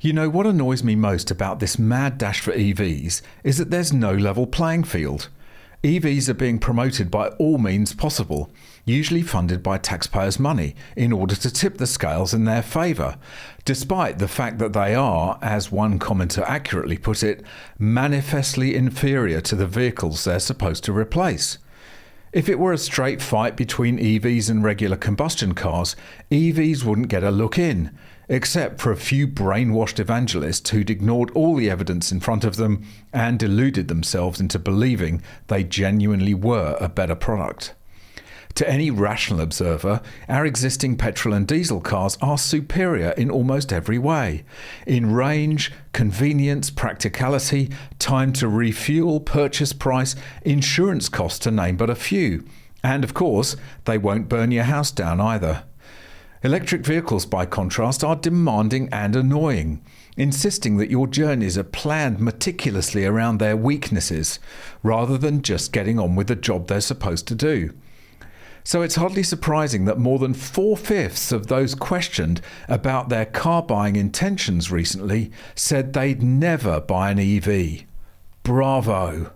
You know, what annoys me most about this mad dash for EVs is that there's no level playing field. EVs are being promoted by all means possible, usually funded by taxpayers' money, in order to tip the scales in their favour, despite the fact that they are, as one commenter accurately put it, manifestly inferior to the vehicles they're supposed to replace. If it were a straight fight between EVs and regular combustion cars, EVs wouldn't get a look in, except for a few brainwashed evangelists who'd ignored all the evidence in front of them and deluded themselves into believing they genuinely were a better product. To any rational observer, our existing petrol and diesel cars are superior in almost every way. In range, convenience, practicality, time to refuel, purchase price, insurance costs, to name but a few. And of course, they won't burn your house down either. Electric vehicles, by contrast, are demanding and annoying, insisting that your journeys are planned meticulously around their weaknesses, rather than just getting on with the job they're supposed to do. So it's hardly surprising that more than 4/5 of those questioned about their car buying intentions recently said they'd never buy an EV. Bravo!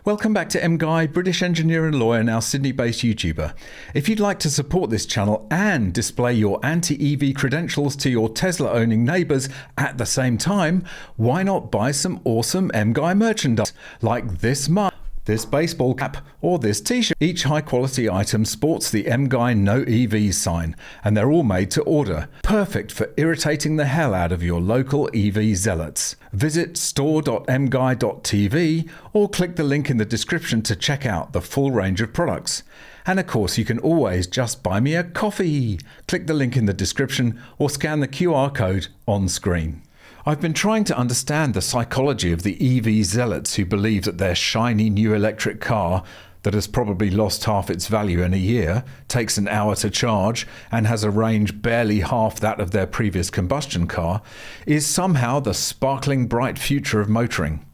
Welcome back to MGUY, British engineer and lawyer, now Sydney-based YouTuber. If you'd like to support this channel and display your anti-EV credentials to your Tesla-owning neighbours at the same time, why not buy some awesome MGUY merchandise, like this mug, this baseball cap, or this t-shirt. Each high-quality item sports the MGUY No EV sign, and they're all made to order, perfect for irritating the hell out of your local EV zealots. Visit store.mguy.tv or click the link in the description to check out the full range of products. And of course, you can always just buy me a coffee. Click the link in the description or scan the QR code on screen. I've been trying to understand the psychology of the EV zealots who believe that their shiny new electric car, that has probably lost half its value in a year, takes an hour to charge, and has a range barely half that of their previous combustion car, is somehow the sparkling bright future of motoring.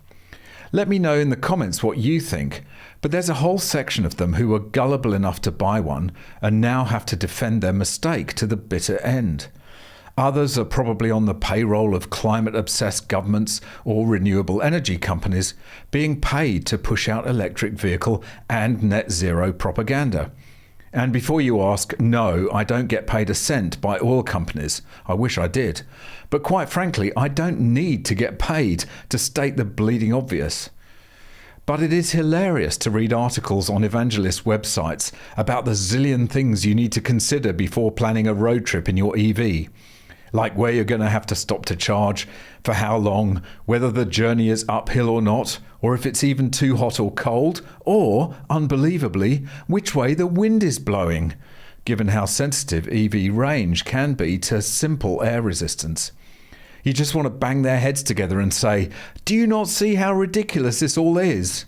Let me know in the comments what you think, but there's a whole section of them who are gullible enough to buy one and now have to defend their mistake to the bitter end. Others are probably on the payroll of climate-obsessed governments or renewable energy companies, being paid to push out electric vehicle and net zero propaganda. And before you ask, no, I don't get paid a cent by oil companies. I wish I did. But quite frankly, I don't need to get paid to state the bleeding obvious. But it is hilarious to read articles on evangelist websites about the zillion things you need to consider before planning a road trip in your EV. Like where you're going to have to stop to charge, for how long, whether the journey is uphill or not, or if it's even too hot or cold, or, unbelievably, which way the wind is blowing, given how sensitive EV range can be to simple air resistance. You just want to bang their heads together and say, "Do you not see how ridiculous this all is?"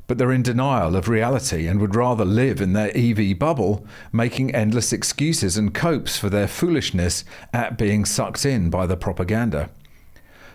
But they're in denial of reality and would rather live in their EV bubble, making endless excuses and copes for their foolishness at being sucked in by the propaganda.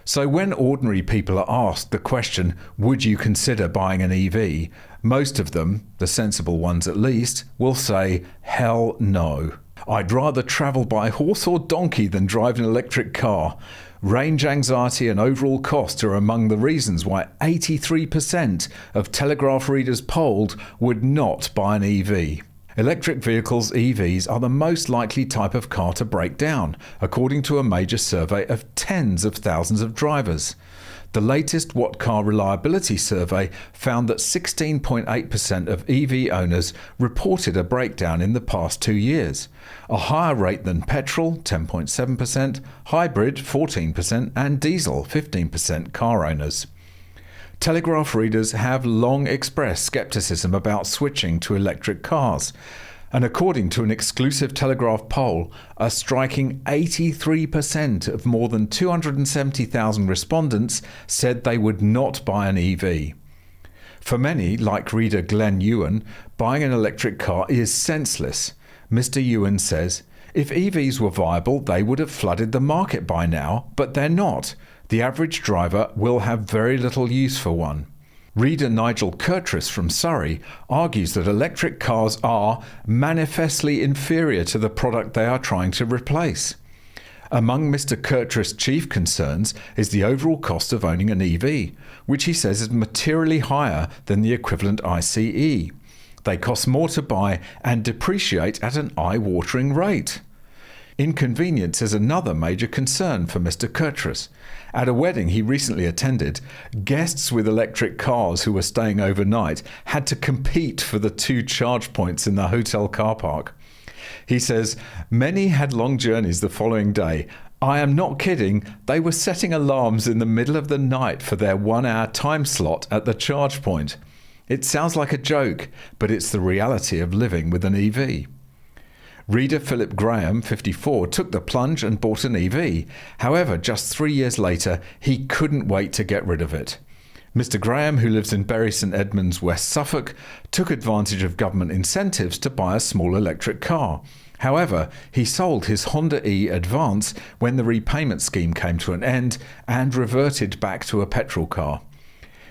So when ordinary people are asked the question, would you consider buying an EV? Most of them, the sensible ones at least, will say, hell no. I'd rather travel by horse or donkey than drive an electric car. Range anxiety and overall cost are among the reasons why 83% of Telegraph readers polled would not buy an EV. Electric vehicles, EVs, are the most likely type of car to break down, according to a major survey of tens of thousands of drivers. The latest What Car Reliability Survey found that 16.8% of EV owners reported a breakdown in the past 2 years, a higher rate than petrol, 10.7%, hybrid, 14%, and diesel, 15% car owners. Telegraph readers have long expressed skepticism about switching to electric cars, and according to an exclusive Telegraph poll, a striking 83% of more than 270,000 respondents said they would not buy an EV. For many, like reader Glenn Ewan, buying an electric car is senseless. Mr. Ewan says, if EVs were viable, they would have flooded the market by now, but they're not. The average driver will have very little use for one. Reader Nigel Curtis from Surrey argues that electric cars are manifestly inferior to the product they are trying to replace. Among Mr. Kirtris' chief concerns is the overall cost of owning an EV, which he says is materially higher than the equivalent ICE. They cost more to buy and depreciate at an eye-watering rate. Inconvenience is another major concern for Mr. Kirtris. At a wedding he recently attended, guests with electric cars who were staying overnight had to compete for the 2 charge points in the hotel car park. He says, many had long journeys the following day. I am not kidding, they were setting alarms in the middle of the night for their 1-hour time slot at the charge point. It sounds like a joke, but it's the reality of living with an EV. Reader Philip Graham, 54, took the plunge and bought an EV. However, just 3 years later, he couldn't wait to get rid of it. Mr. Graham, who lives in Bury St Edmunds, West Suffolk, took advantage of government incentives to buy a small electric car. However, he sold his Honda E Advance when the repayment scheme came to an end and reverted back to a petrol car.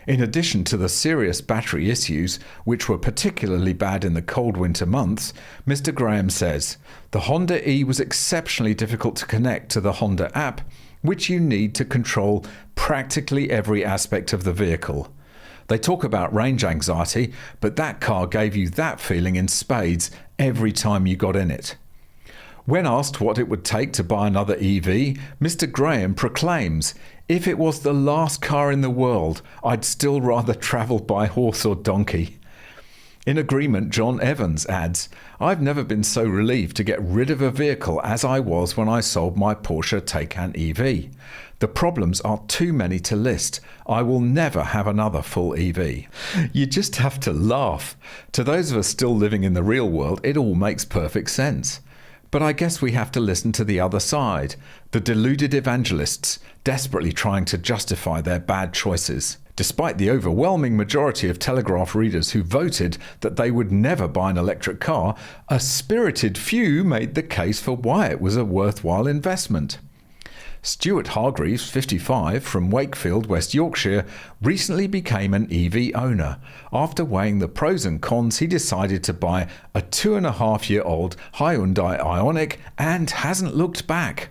In addition to the serious battery issues, which were particularly bad in the cold winter months, Mr. Graham says, the Honda E was exceptionally difficult to connect to the Honda app, which you need to control practically every aspect of the vehicle. They talk about range anxiety, but that car gave you that feeling in spades every time you got in it. When asked what it would take to buy another EV, Mr. Graham proclaims, if it was the last car in the world, I'd still rather travel by horse or donkey. In agreement, John Evans adds, I've never been so relieved to get rid of a vehicle as I was when I sold my Porsche Taycan EV. The problems are too many to list. I will never have another full EV. You just have to laugh. To those of us still living in the real world, it all makes perfect sense. But I guess we have to listen to the other side, the deluded evangelists desperately trying to justify their bad choices. Despite the overwhelming majority of Telegraph readers who voted that they would never buy an electric car, a spirited few made the case for why it was a worthwhile investment. Stuart Hargreaves, 55, from Wakefield, West Yorkshire, recently became an EV owner. After weighing the pros and cons, he decided to buy a 2.5-year-old Hyundai Ioniq and hasn't looked back.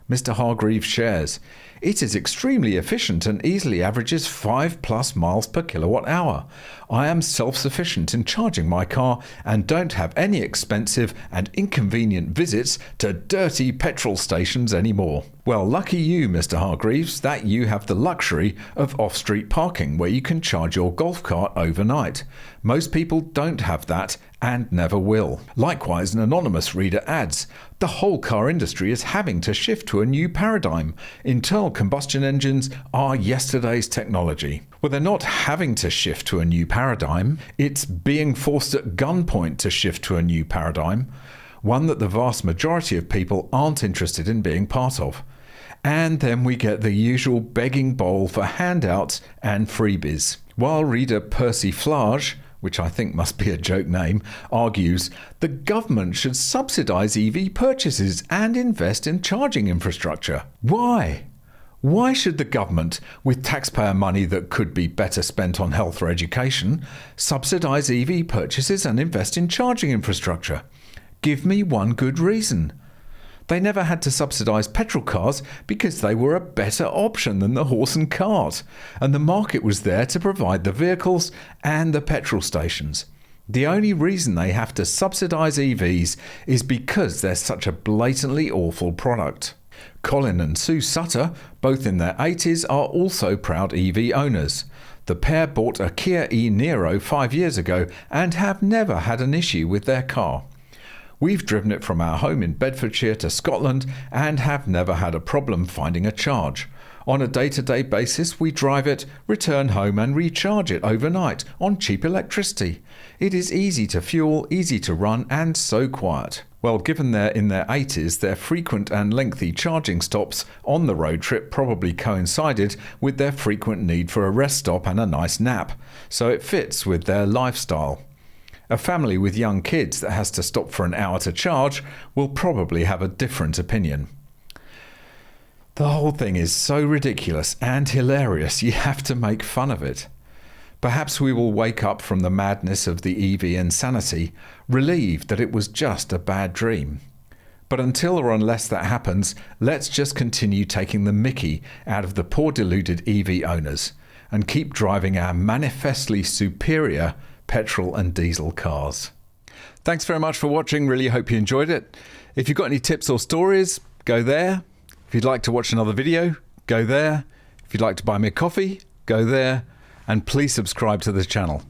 Mr. Hargreaves shares, it is extremely efficient and easily averages 5+ miles per kilowatt hour. I am self-sufficient in charging my car and don't have any expensive and inconvenient visits to dirty petrol stations anymore. Well, lucky you, Mr. Hargreaves, that you have the luxury of off-street parking where you can charge your golf cart overnight. Most people don't have that and never will. Likewise, an anonymous reader adds, the whole car industry is having to shift to a new paradigm. Internal combustion engines are yesterday's technology. Well, they're not having to shift to a new paradigm. It's being forced at gunpoint to shift to a new paradigm, one that the vast majority of people aren't interested in being part of. And then we get the usual begging bowl for handouts and freebies. While reader Percy Flage, which I think must be a joke name, argues the government should subsidise EV purchases and invest in charging infrastructure. Why? Why should the government, with taxpayer money that could be better spent on health or education, subsidise EV purchases and invest in charging infrastructure? Give me one good reason. They never had to subsidise petrol cars because they were a better option than the horse and cart, and the market was there to provide the vehicles and the petrol stations. The only reason they have to subsidise EVs is because they're such a blatantly awful product. Colin and Sue Sutter, both in their 80s, are also proud EV owners. The pair bought a Kia e-Niro 5 years ago and have never had an issue with their car. We've driven it from our home in Bedfordshire to Scotland and have never had a problem finding a charge. On a day-to-day basis, we drive it, return home and recharge it overnight on cheap electricity. It is easy to fuel, easy to run and so quiet. Well, given they're in their 80s, their frequent and lengthy charging stops on the road trip probably coincided with their frequent need for a rest stop and a nice nap, so it fits with their lifestyle. A family with young kids that has to stop for an hour to charge will probably have a different opinion. The whole thing is so ridiculous and hilarious you have to make fun of it. Perhaps we will wake up from the madness of the EV insanity, relieved that it was just a bad dream. But until or unless that happens, let's just continue taking the mickey out of the poor deluded EV owners and keep driving our manifestly superior petrol and diesel cars. Thanks very much for watching. Really hope you enjoyed it. If you've got any tips or stories, go there. If you'd like to watch another video, go there. If you'd like to buy me a coffee, go there. And please subscribe to the channel.